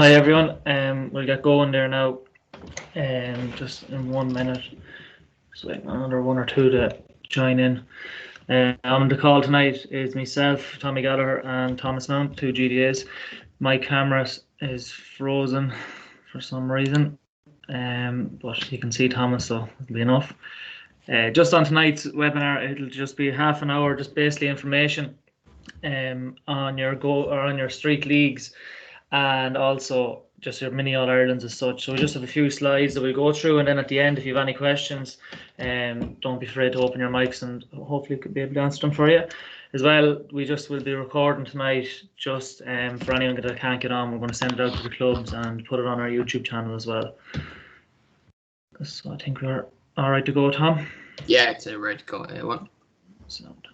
Hi everyone. We'll get going there now. Just in 1 minute. Just waiting on another one or two to join in. On the call tonight is myself, Tommy Gallagher, and Thomas Mount, two GDAs. My camera is frozen for some reason, but you can see Thomas, so it'll be enough. Just on tonight's webinar, it'll just be half an hour, just basically information on your street leagues, and also just your mini All-Irelands as such. So we just have a few slides that we'll go through, and then at the end, if you have any questions, don't be afraid to open your mics, and hopefully we could be able to answer them for you. As well, we just will be recording tonight, just for anyone that can't get on. We're going to send it out to the clubs and put it on our YouTube channel as well. So I think we're all right to go, Tom? Yeah, it's ready to go. What? Sound.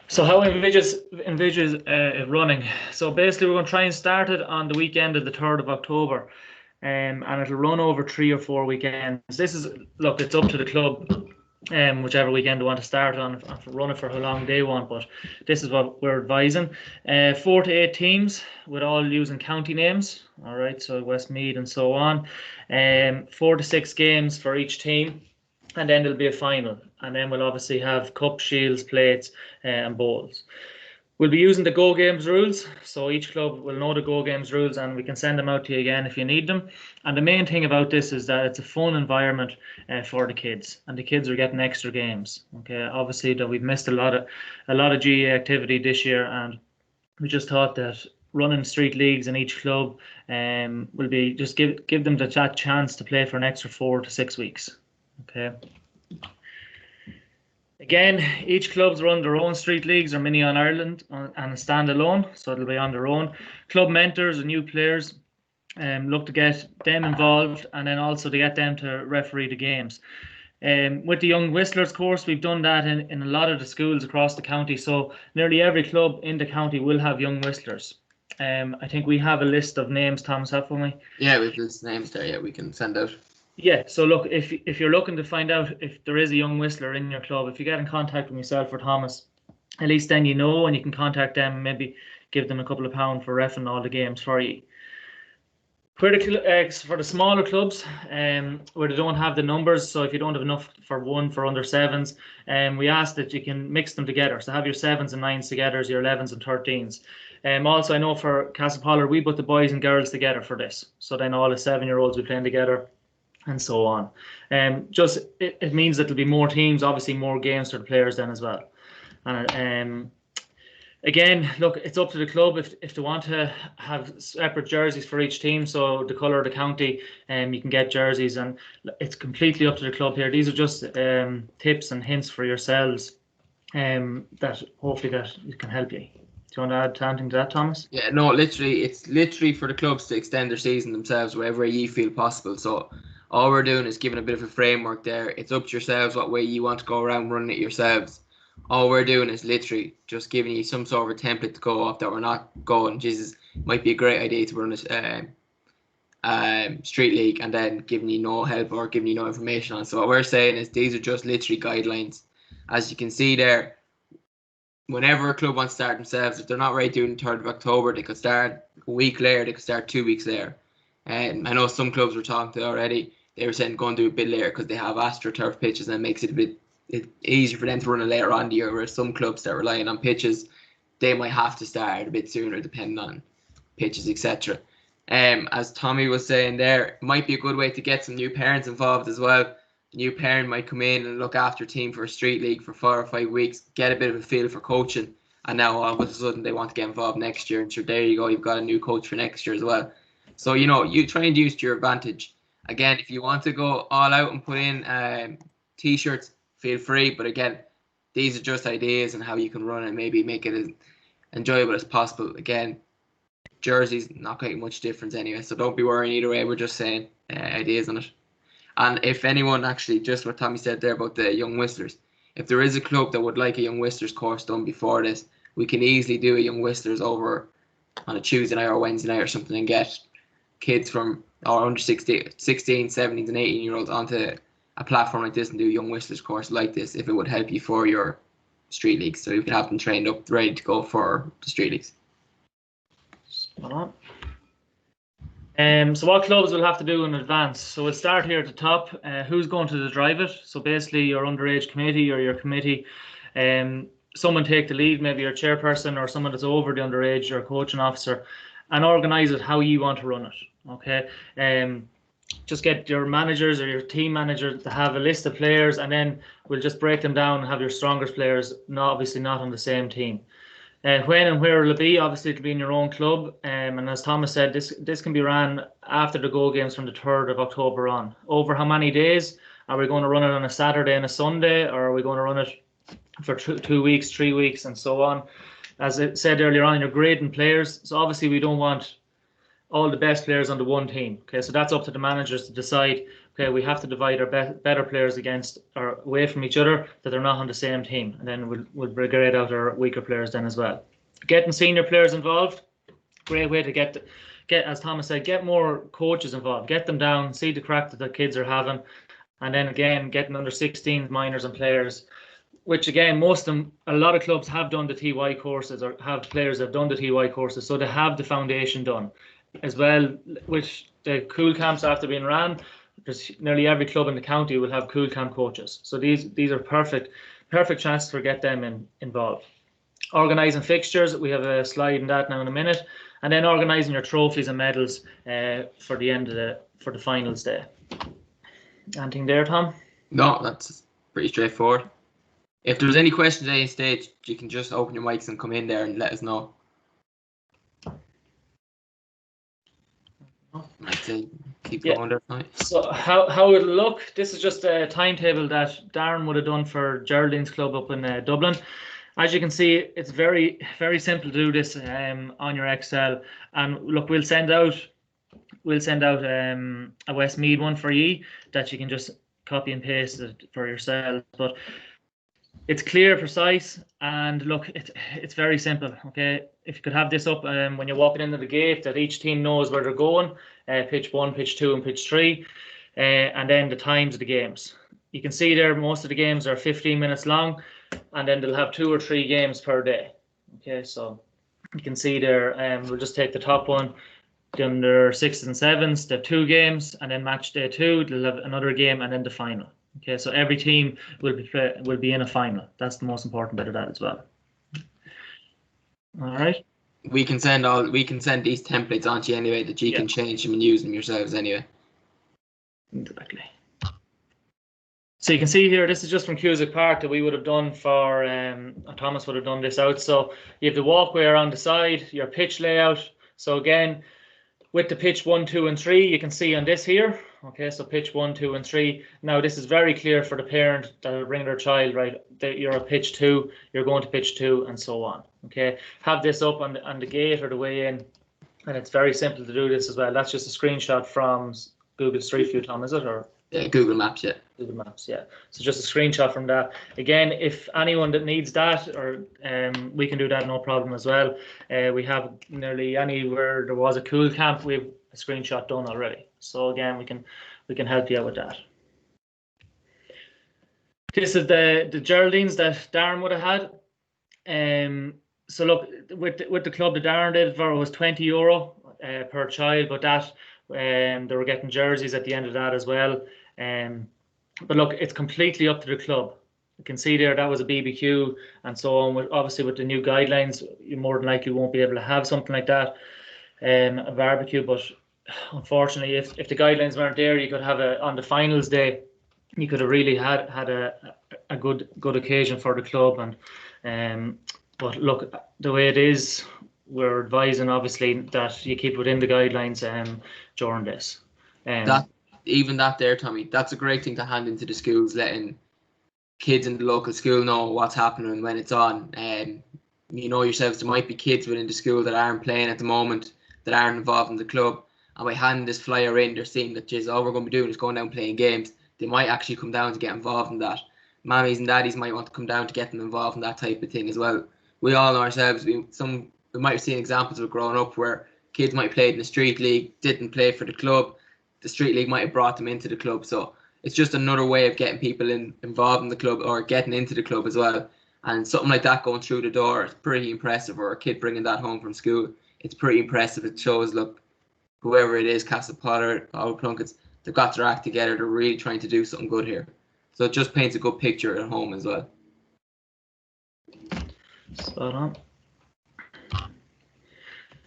So how envisages it running? So basically, we're going to try and start it on the weekend of the 3rd of October, and it'll run over 3 or 4 weekends. This is, look, it's up to the club, whichever weekend they want to start on, run it for how long they want, but this is what we're advising. 4 to 8 teams, with all using county names, all right, so Westmeath and so on. 4 to 6 games for each team, and then there'll be a final, and then we'll obviously have cup, shields, plates, and bowls. We'll be using the Go Games rules, so each club will know the Go Games rules, and we can send them out to you again if you need them. And the main thing about this is that it's a fun environment for the kids, and the kids are getting extra games. Okay, obviously that we've missed a lot of GA activity this year, and we just thought that running street leagues in each club will be just give them that chance to play for an extra 4 to 6 weeks. Okay. Again, each club's run their own street leagues or mini on Ireland and a standalone, so it'll be on their own. Club mentors and new players look to get them involved, and then also to get them to referee the games. With the Young Whistlers course, we've done that in a lot of the schools across the county, so nearly every club in the county will have Young Whistlers. I think we have a list of names, Thomas, haven't we? Yeah, we've list names there. Yeah, we can send out. Yeah, so look, if you're looking to find out if there is a young whistler in your club, if you get in contact with myself or Thomas, at least then you know, and you can contact them and maybe give them a couple of pounds for reffing all the games for you. For the smaller clubs, where they don't have the numbers, so if you don't have enough for under 7s, we ask that you can mix them together. So have your 7s and 9s together as your 11s and 13s. Also, I know for Castlepollard, we put the boys and girls together for this. So then all the 7-year-olds will be playing together, and so on. Just it means that there'll be more teams, obviously more games for the players then as well. And again, look, it's up to the club if they want to have separate jerseys for each team. So the colour of the county, you can get jerseys, and it's completely up to the club here. These are just tips and hints for yourselves, that hopefully that it can help you. Do you want to add something to that, Thomas? Yeah, no, literally, it's literally for the clubs to extend their season themselves wherever you feel possible. So all we're doing is giving a bit of a framework there. It's up to yourselves what way you want to go around running it yourselves. All we're doing is literally just giving you some sort of a template to go off that we're not going, Jesus, might be a great idea to run a street league, and then giving you no help or giving you no information on it. So what we're saying is these are just literally guidelines. As you can see there, whenever a club wants to start themselves, if they're not ready doing the 3rd of October, they could start a week later, they could start 2 weeks later. And I know some clubs we're talking to already, they were saying go and do a bit later because they have AstroTurf pitches, and it makes it a bit easier for them to run it later on the year, whereas some clubs that are relying on pitches, they might have to start a bit sooner depending on pitches, etc. As Tommy was saying there, it might be a good way to get some new parents involved as well. The new parent might come in and look after a team for a street league for 4 or 5 weeks, get a bit of a feel for coaching, and now all of a sudden they want to get involved next year, and sure, there you go, you've got a new coach for next year as well. So, you know, you try and use to your advantage. Again, if you want to go all out and put in t-shirts, feel free. But again, these are just ideas and how you can run and maybe make it as enjoyable as possible. Again, jerseys, not quite much difference anyway, so don't be worrying either way. We're just saying ideas on it. And if anyone actually, just what Tommy said there about the Young Whistlers, if there is a club that would like a Young Whistlers course done before this, we can easily do a Young Whistlers over on a Tuesday night or Wednesday night or something and get kids from under 16, 17s and 18-year-olds onto a platform like this and do Young Whistlers course like this if it would help you for your street leagues, so we can have them trained up, ready to go for the street leagues. Spot on. So what clubs will have to do in advance? So we'll start here at the top. Who's going to drive it? So basically your underage committee or your committee, someone take the lead, maybe your chairperson or someone that's over the underage or coaching officer, and organise it how you want to run it. Okay. Just get your managers or your team manager to have a list of players, and then we'll just break them down and have your strongest players, obviously not on the same team. When and where will it be? Obviously, it'll be in your own club. And as Thomas said, this can be ran after the Go games from the 3rd of October on. Over how many days? Are we going to run it on a Saturday and a Sunday, or are we going to run it for 2 weeks, 3 weeks, and so on? As I said earlier on, you're grading players. So obviously, we don't want all the best players on the one team. Okay, so that's up to the managers to decide. Okay, we have to divide our better players against or away from each other, that they're not on the same team, and then we'll grade out our weaker players then as well. Getting senior players involved, great way to get as Thomas said, get more coaches involved, get them down, see the crack that the kids are having, and then again getting under 16 minors and players, which again a lot of clubs have done the TY courses or have players that have done the TY courses, so they have the foundation done as well. Which the cool camps after being ran, because nearly every club in the county will have cool camp coaches. So these are perfect chances to get them involved. Organising fixtures, we have a slide in that now in a minute, and then organising your trophies and medals for the finals day. Anything there, Tom? No, that's pretty straightforward. If there's any questions at any stage, you can just open your mics and come in there and let us know. I'd say keep going there tonight. So how it'll look, this is just a timetable that Darren would have done for Geraldine's club up in Dublin. As you can see, it's very, very simple to do this on your Excel. And look, we'll send out a Westmeath one for you that you can just copy and paste it for yourself. But it's clear, precise, and look, it's very simple. Okay, if you could have this up when you're walking into the gate, that each team knows where they're going, pitch 1, pitch 2, and pitch 3, and then the times of the games. You can see there most of the games are 15 minutes long, and then they'll have 2 or 3 games per day. Okay, so you can see there. We'll just take the top one. The under 6s and 7s, they have 2 games, and then match day 2, they'll have another game, and then the final. Okay, so every team will be in a final. That's the most important bit of that as well. All right. We can send these templates on to you anyway, that you can change them and use them yourselves anyway. Exactly. So you can see here, this is just from Cusack Park that we would have done for Thomas would have done this out. So you have the walkway around the side, your pitch layout. So again, with the pitch 1, 2, and 3, you can see on this here. Okay, so pitch 1, 2, and 3. Now this is very clear for the parent that will bring their child, right? That you're at pitch 2, you're going to pitch 2, and so on. Okay, have this up on the gate or the way in, and it's very simple to do this as well. That's just a screenshot from Google Street View, Tom, is it? Or Google Maps, yeah. Google Maps, yeah. So just a screenshot from that. Again, if anyone that needs that, or we can do that, no problem as well. We have nearly anywhere there was a cool camp, we have a screenshot done already. So again, we can help you out with that. This is the Geraldines that Darren would have had. So look, with the club that Darren did for, it was €20 per child, but that they were getting jerseys at the end of that as well. But look, it's completely up to the club. You can see there that was a BBQ and so on. Obviously, with the new guidelines, you more than likely won't be able to have something like that, a barbecue. But unfortunately, if the guidelines weren't there, you could have on the finals day, you could have really had a good occasion for the club. And but look, the way it is, we're advising obviously that you keep within the guidelines during this. That there, Tommy, that's a great thing to hand into the schools, letting kids in the local school know what's happening and when it's on. You know yourselves, there might be kids within the school that aren't playing at the moment, that aren't involved in the club, and by handing this flyer in, they're seeing that, geez, all we're going to be doing is going down playing games. They might actually come down to get involved in that. Mammies and daddies might want to come down to get them involved in that type of thing as well. We all know ourselves, we might have seen examples of growing up where kids might have played in the street league, didn't play for the club. The street league might have brought them into the club. So it's just another way of getting people involved in the club or getting into the club as well. And something like that going through the door is pretty impressive, or a kid bringing that home from school, it's pretty impressive. It shows, look, whoever it is, Castle Potter, Old Plunkets, they've got their act together. They're really trying to do something good here. So it just paints a good picture at home as well. Spot on.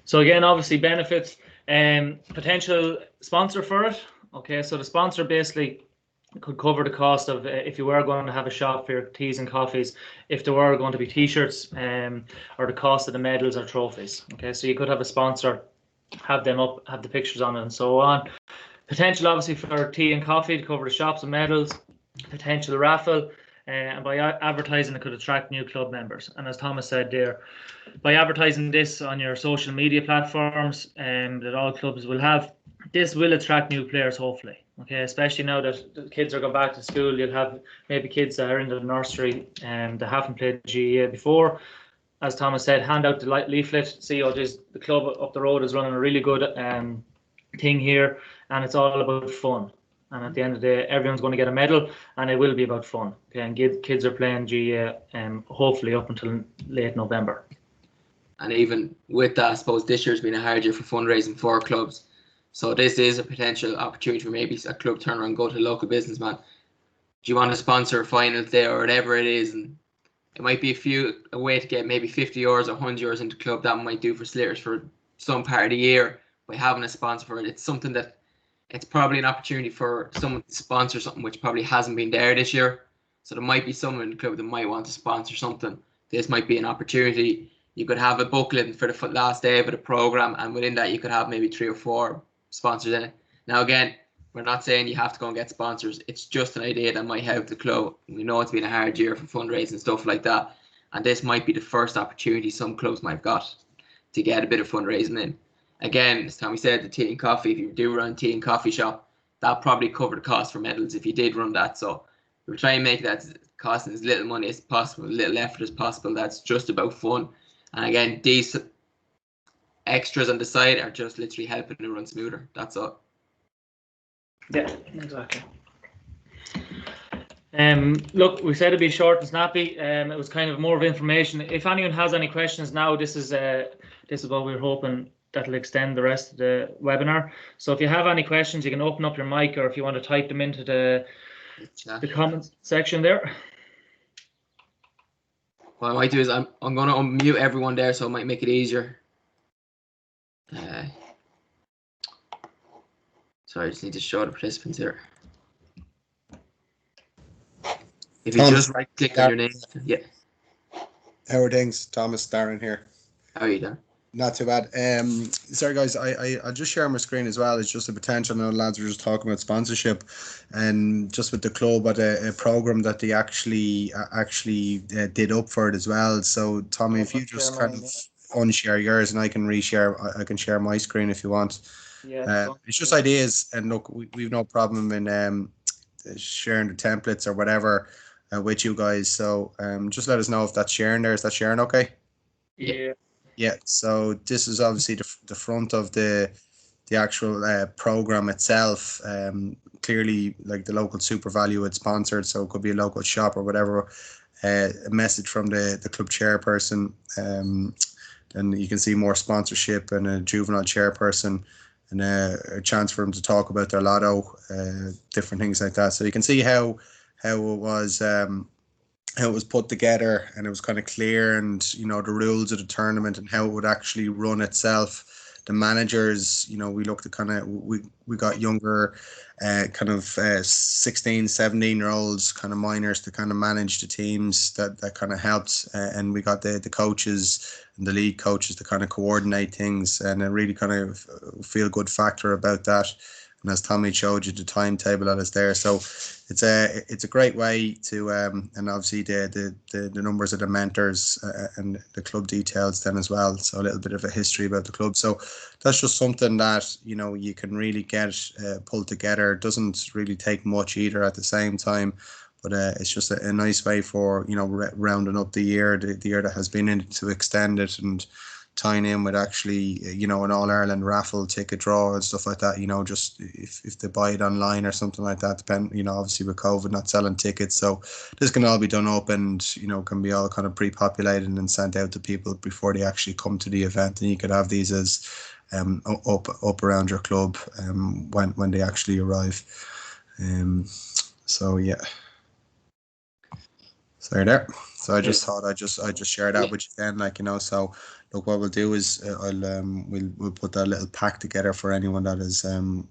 So again, obviously benefits, potential sponsor for it. Okay, so the sponsor basically could cover the cost of if you were going to have a shop for your teas and coffees, if there were going to be t-shirts, or the cost of the medals or trophies. Okay, so you could have a sponsor, have them up, have the pictures on it and so on. Potential obviously for tea and coffee to cover the shops and medals, potential raffle, and by advertising it could attract new club members. And as Thomas said there, by advertising this on your social media platforms that all clubs will have, this will attract new players hopefully. Okay, especially now that the kids are going back to school, you'll have maybe kids that are in the nursery and they haven't played GAA before. As Thomas said, hand out the leaflet, see, the club up the road is running a really good thing here, and it's all about fun. And at the end of the day, everyone's going to get a medal, and it will be about fun. Okay, and kids are playing GAA hopefully up until late November. And even with that, I suppose this year's been a hard year for fundraising for clubs. So this is a potential opportunity for maybe a club turn around and go to a local businessman. Do you want to sponsor a final day or whatever it is? And it might be a way to get maybe 50 euros or 100 euros into club. That might do for Slitters for some part of the year by having a sponsor for it. It's something that it's probably an opportunity for someone to sponsor something which probably hasn't been there this year. So there might be someone in the club that might want to sponsor something. This might be an opportunity. You could have a booklet for the last day of the program, and within that you could have maybe 3 or 4 sponsors in it. Now again, we're not saying you have to go and get sponsors. It's just an idea that might help the club. We know it's been a hard year for fundraising and stuff like that, and this might be the first opportunity some clubs might have got to get a bit of fundraising in. Again, as Tommy said, the tea and coffee, if you do run a tea and coffee shop, that probably cover the cost for medals if you did run that. So we're trying to make that costing as little money as possible, as little effort as possible. That's just about fun. And again, these extras on the side are just literally helping it run smoother. That's all. Yeah, exactly. Look, we said it'd be short and snappy. It was kind of more of information. If anyone has any questions now, this is what we're hoping that'll extend the rest of the webinar. So if you have any questions, you can open up your mic, or if you want to type them into the comments section there. What I might do is I'm going to unmute everyone there, so it might make it easier. Sorry, I just need to show the participants here. If you just right click on your name, yeah. How are things? Thomas, Darren here. How are you doing? Not too bad. Sorry guys, I'll just share my screen as well. It's just a potential. Now, lads were just talking about sponsorship, and just with the club, but a program that they actually did up for it as well. So Tommy, if you just kind of unshare yours, and I can reshare. I can share my screen if you want. Yeah. It's just ideas, and look, we've no problem in sharing the templates or whatever with you guys. So just let us know if that's sharing there. Is that sharing okay? Yeah. Yeah, so this is obviously the front of the actual program itself. Clearly, like the local Super Value it's sponsored, so it could be a local shop or whatever. A message from the club chairperson, and you can see more sponsorship and a juvenile chairperson, and a chance for them to talk about their lotto, different things like that. So you can see how it was. How it was put together, and it was kind of clear, and you know the rules of the tournament and how it would actually run itself. The managers, you know, we looked at kind of we got younger, kind of 16, 17-year-olds, kind of minors to kind of manage the teams. That kind of helped, and we got the coaches and the league coaches to kind of coordinate things, and a really kind of feel good factor about that. And as Tommy showed you, the timetable that is there, so it's a great way to and obviously the numbers of the mentors and the club details then as well. So a little bit of a history about the club. So that's just something that you know you can really get pulled together. It doesn't really take much either at the same time, but it's just a nice way for you know rounding up the year that has been in to extend it and tying in with actually, an All-Ireland raffle ticket draw and stuff like that, just if they buy it online or something like that, obviously with COVID not selling tickets. So this can all be done up and, can be all kind of pre-populated and sent out to people before they actually come to the event. And you could have these as up around your club when they actually arrive. So yeah. Sorry there. So I just thought I just share that with you then, so look, what we'll do is we'll put that little pack together for anyone that is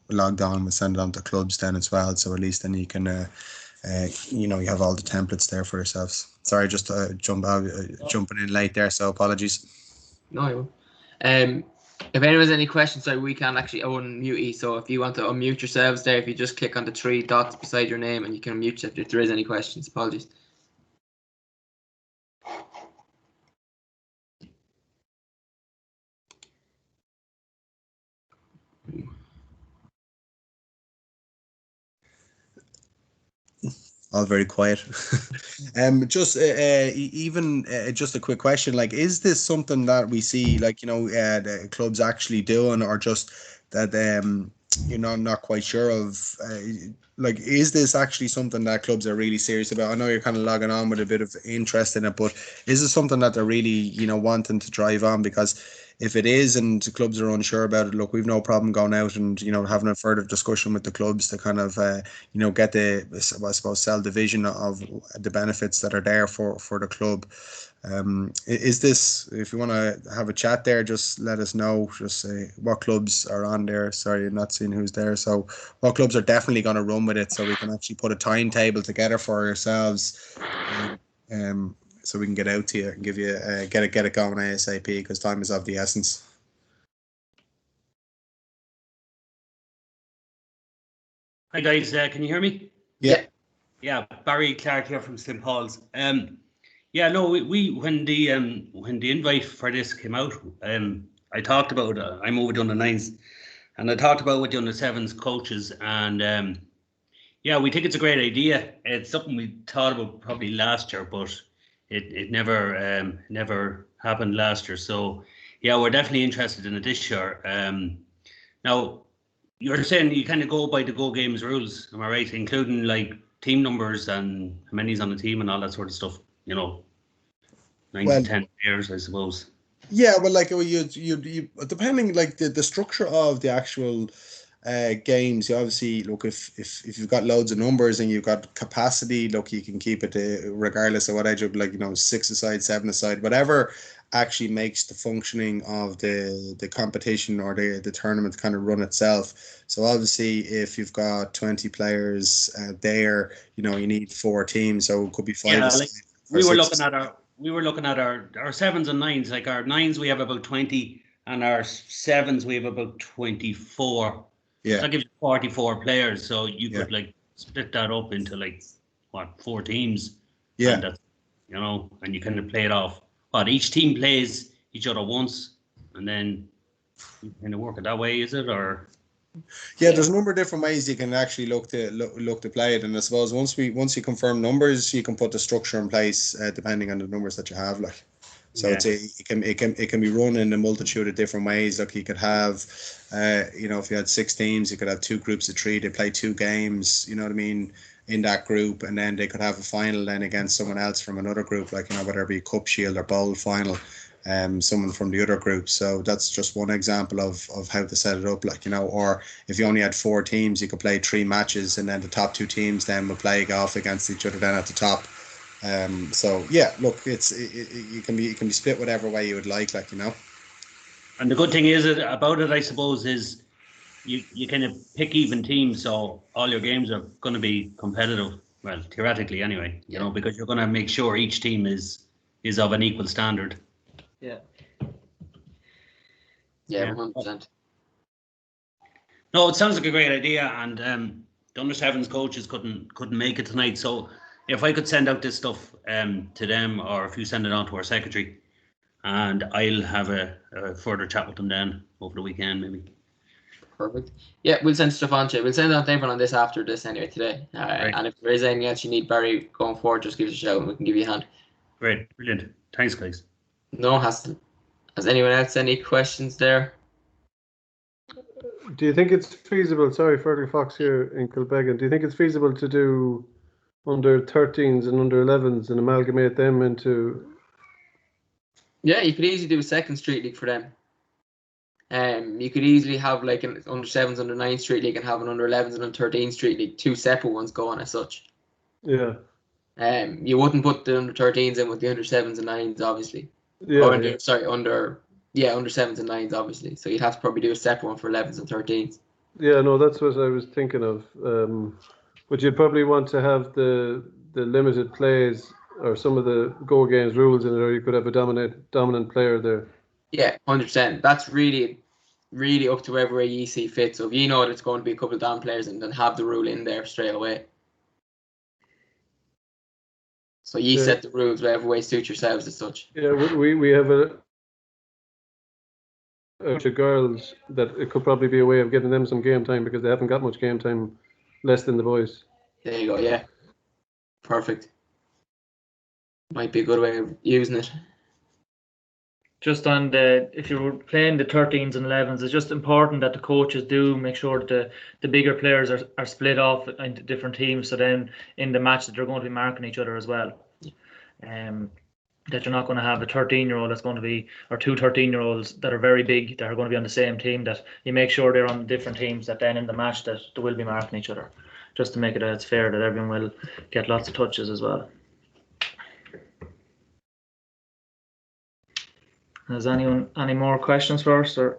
logged on. We'll send it on to clubs then as well, so at least then you can you have all the templates there for yourselves. Sorry, just jumping in late there, so apologies. No, I won't. If anyone has any questions, we can actually unmute you. So if you want to unmute yourselves there, if you just click on the 3 dots beside your name and you can unmute yourself if there is any questions. Apologies. All very quiet. Just just a quick question, like, is this something that we see, like, the clubs actually doing, or just that not quite sure of, like, is this actually something that clubs are really serious about? I know you're kind of logging on with a bit of interest in it, but is it something that they're really wanting to drive on? Because if it is and the clubs are unsure about it, look, we've no problem going out and having a further discussion with the clubs to kind of get the, I suppose, sell the vision of the benefits that are there for the club. Is this, if you want to have a chat there, just let us know. Just say what clubs are on there. Sorry, I'm not seeing who's there. So what clubs are definitely going to run with it, so we can actually put a timetable together for ourselves. So we can get out to you and give you get it going ASAP, because time is of the essence. Hi guys, can you hear me? Yeah, Barry Clark here from St. Paul's. Yeah, no, we when the invite for this came out, I talked about I'm over the under-9s, and I talked about with the under-7s coaches, and yeah, we think it's a great idea. It's something we thought about probably last year, but it never happened last year. So yeah, we're definitely interested in it this year. Now, you're saying you kind of go by the Go Games rules, am I right? Including like team numbers and how many's on the team and all that sort of stuff. 9 to 10 players, I suppose. Yeah, well, like you depending, like the structure of the actual games, you obviously look, if you've got loads of numbers and you've got capacity, look, you can keep it regardless of what age, like 6 aside, 7 aside, whatever actually makes the functioning of the competition or the tournament kind of run itself. So obviously, if you've got 20 players there, you need 4 teams, so it could be 5 aside. We were looking at our 7s and 9s. Like our 9s, we have about 20, and our 7s, we have about 24. Yeah, so that gives you 44 players. So you could like split that up into like 4 teams. Yeah, and that's, and you kind of play it off. But each team plays each other once, and then you kind of work it that way, is it? Or yeah, there's a number of different ways you can actually look to play it, and I suppose once you confirm numbers, you can put the structure in place depending on the numbers that you have, like. So it can be run in a multitude of different ways. Like you could have, if you had 6 teams, you could have 2 groups of 3. They play 2 games. You know what I mean? In that group, and then they could have a final then against someone else from another group, like whether it be Cup, Shield, or Bowl final. Someone from the other group. So that's just one example of how to set it up, like, or if you only had 4 teams, you could play 3 matches, and then the top 2 teams then will play golf against each other then at the top. So yeah, look, it can be split whatever way you would like, And the good thing about it, I suppose, is you kind of pick even teams, so all your games are going to be competitive. Well, theoretically, anyway. Because you're going to make sure each team is of an equal standard. Yeah. Yeah, 100%. No, it sounds like a great idea, and the under-7s coaches couldn't make it tonight. So if I could send out this stuff to them, or if you send it on to our secretary, and I'll have a further chat with them then over the weekend, maybe. Perfect. Yeah, we'll send stuff on to you. We'll send it on to everyone on this after this anyway today. Right. And if there is anything else you need, Barry, going forward, just give us a shout and we can give you a hand. Great. Brilliant. Thanks, guys. No hassle Has anyone else any questions there? Do you think it's feasible? Sorry, Fergal Fox here in Kilbeggan. Do you think it's feasible to do under 13s and under 11s and amalgamate them into? Yeah, you could easily do a second street league for them. You could easily have like an under 7s, under 9 street league and have an under 11s and under 13 street league, 2 separate ones going as such. Yeah. You wouldn't put the under 13s in with the under 7s and 9s, obviously. Yeah. Or under 7s and 9s, obviously. So you'd have to probably do a separate one for 11s and 13s. Yeah, no, that's what I was thinking of. But you'd probably want to have the limited plays or some of the go games rules in it, or you could have a dominant player there. Yeah, 100%. That's really up to wherever you see fit. So if you know that it's going to be a couple of down players, and then have the rule in there straight away. So you set the rules whatever way suits yourselves as such. Yeah, we have a girls that it could probably be a way of getting them some game time because they haven't got much game time, less than the boys. There you go. Yeah, perfect. Might be a good way of using it. Just on if you're playing the 13s and 11s, it's just important that the coaches do make sure that the bigger players are split off into different teams. So then in the match that they're going to be marking each other as well. That you're not going to have a 13-year-old that's going to be, or 2 13-year-olds that are very big that are going to be on the same team. That you make sure they're on different teams. That then in the match that they will be marking each other, just to make it it's fair that everyone will get lots of touches as well. Has anyone any more questions for us, or?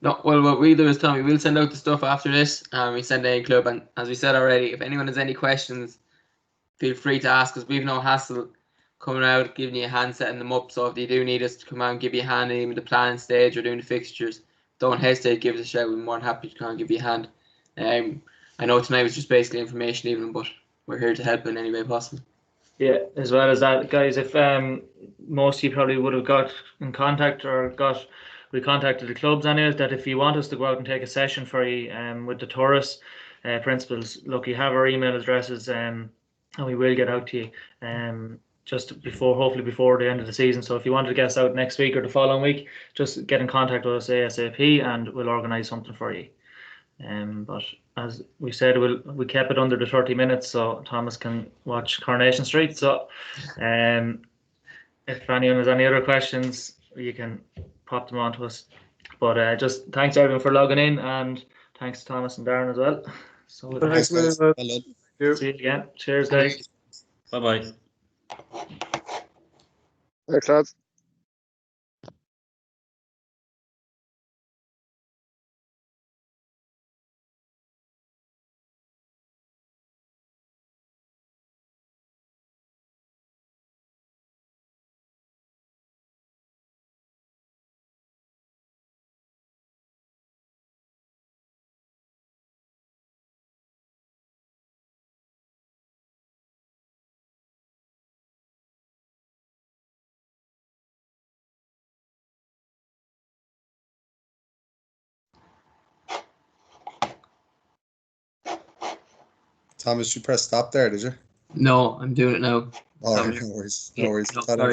No, well, what we do is, Tommy, we'll send out the stuff after this, and we send any club. And as we said already, if anyone has any questions, feel free to ask us. We've no hassle coming out, giving you a hand, setting them up. So if you do need us to come out and give you a hand, even the planning stage or doing the fixtures, don't hesitate, give us a shout. We're more than happy to come and give you a hand. I know tonight was just basically information evening, but we're here to help in any way possible. Yeah, as well as that, guys, if most of you probably would have got in contact or we contacted the clubs anyways, that if you want us to go out and take a session for you with the tourists, principals, look, you have our email addresses and we will get out to you just hopefully before the end of the season. So if you want to get us out next week or the following week, just get in contact with us ASAP and we'll organise something for you. But as we said, we kept it under the 30 minutes so Thomas can watch Coronation Street. So if anyone has any other questions, you can pop them on to us. But just thanks everyone for logging in, and thanks to Thomas and Darren as well. So Thanks. see you again. Cheers, guys. Bye-bye. Thanks, lads. Thomas, you press stop there, did you? No, I'm doing it now. Oh, no worries. No worries. Sorry.